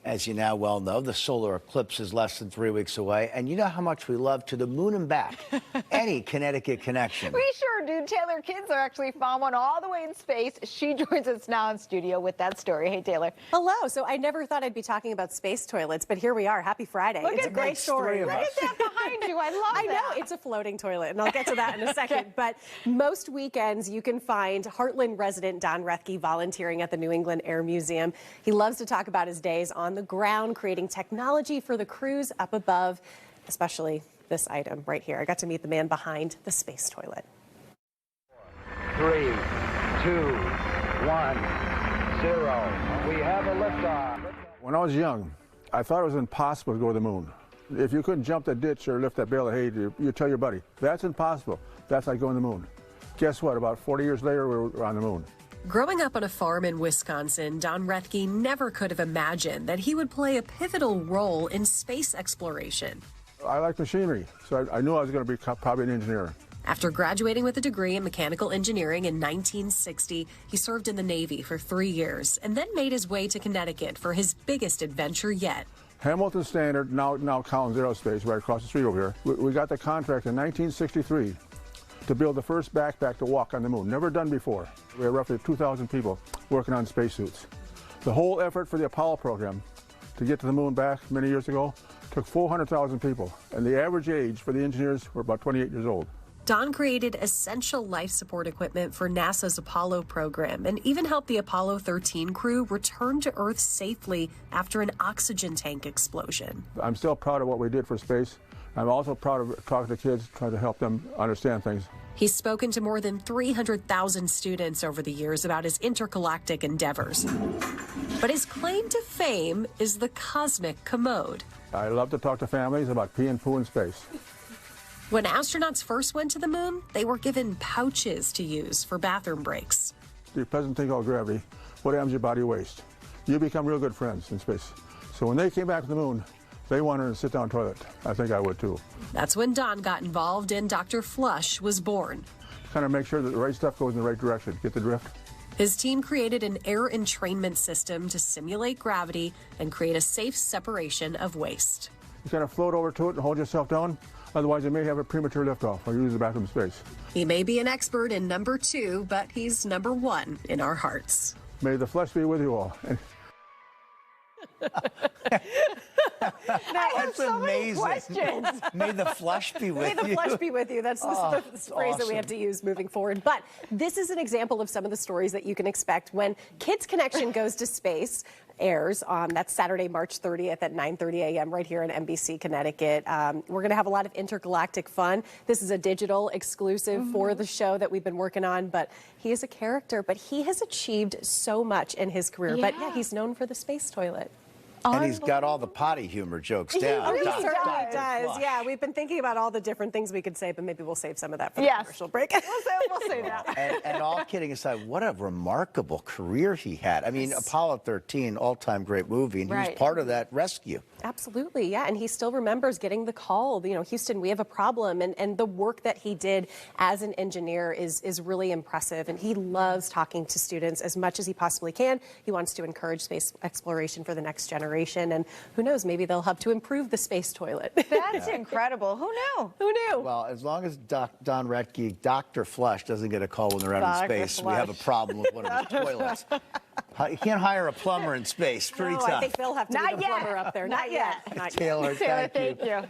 As you now well know, the solar eclipse is less than 3 weeks away, and you know how much we love to the moon and back. Any Connecticut connection. We sure do. Taylor Kids are actually found one all the way in space. She joins us now in studio with that story. Hey, Taylor. Hello. So I never thought I'd be talking about space toilets, but here we are. Happy Friday. Look It's at a great story. Look at that behind you. I love I that. know. It's a floating toilet, and I'll get to that in a second. But most weekends, you can find Heartland resident Don Rethke volunteering at the New England Air Museum. He loves to talk about his days on the ground, creating technology for the crews up above, especially this item right here. I got to meet the man behind the space toilet. 3, 2, 1, 0. We have a liftoff. When I was young, I thought it was impossible to go to the moon. If you couldn't jump that ditch or lift that bale of hay, you tell your buddy, that's impossible. That's like going to the moon. Guess what? About 40 years later, we were on the moon. Growing up on a farm in Wisconsin, Don Rethke never could have imagined that he would play a pivotal role in space exploration. I like machinery, so I knew I was going to be probably an engineer. After graduating with a degree in mechanical engineering in 1960, he served in the Navy for 3 years and then made his way to Connecticut for his biggest adventure yet. Hamilton Standard, now Collins Aerospace, right across the street over here. We got the contract in 1963 to build the first backpack to walk on the moon. Never done before. We had roughly 2,000 people working on spacesuits. The whole effort for the Apollo program to get to the moon back many years ago took 400,000 people, and the average age for the engineers were about 28 years old. Don created essential life support equipment for NASA's Apollo program and even helped the Apollo 13 crew return to Earth safely after an oxygen tank explosion. I'm still proud of what we did for space. I'm also proud of talking to kids, trying to help them understand things. He's spoken to more than 300,000 students over the years about his intergalactic endeavors. But his claim to fame is the cosmic commode. I love to talk to families about pee and poo in space. When astronauts first went to the moon, they were given pouches to use for bathroom breaks. The pleasant thing called gravity, what happens to your body waste? You become real good friends in space. So when they came back to the moon, they wanted a sit-down toilet. I think I would too. That's when Don got involved and Dr. Flush was born. Kind of make sure that the right stuff goes in the right direction. Get the drift? His team created an air entrainment system to simulate gravity and create a safe separation of waste. You kind of float over to it and hold yourself down. Otherwise, you may have a premature liftoff or use the bathroom space. He may be an expert in number 2, but he's number 1 in our hearts. May the flesh be with you all. That's so amazing. many questions. May the flesh be with you. May the flesh be with you. That's the phrase that we have to use moving forward. But this is an example of some of the stories that you can expect when Kids Connection Goes to Space airs. That's Saturday, March 30th at 9:30 a.m. right here in NBC, Connecticut. We're going to have a lot of intergalactic fun. This is a digital exclusive for the show that we've been working on, but he is a character, but he has achieved so much in his career. But yeah, he's known for the space toilet. And he's got all the potty humor jokes down. He Dr. certainly does. Flush. Yeah, we've been thinking about all the different things we could say, but maybe we'll save some of that for the commercial break. We'll say that. And all kidding aside, what a remarkable career he had. I mean, Apollo 13, all-time great movie, and he was part of that rescue. Absolutely, yeah, and he still remembers getting the call, you know, Houston, we have a problem, and the work that he did as an engineer is really impressive, and he loves talking to students as much as he possibly can. He wants to encourage space exploration for the next generation, and who knows, maybe they'll help to improve the space toilet. That's incredible. Who knew? Who knew? Well, as long as Don Rethke, Dr. Flush, doesn't get a call when they're out in space, we have a problem with one of his toilets. You can't hire a plumber in space. Pretty tough. I think they'll have to get a plumber up there. Not yet. Not yet. Taylor, Taylor, thank you. Thank you.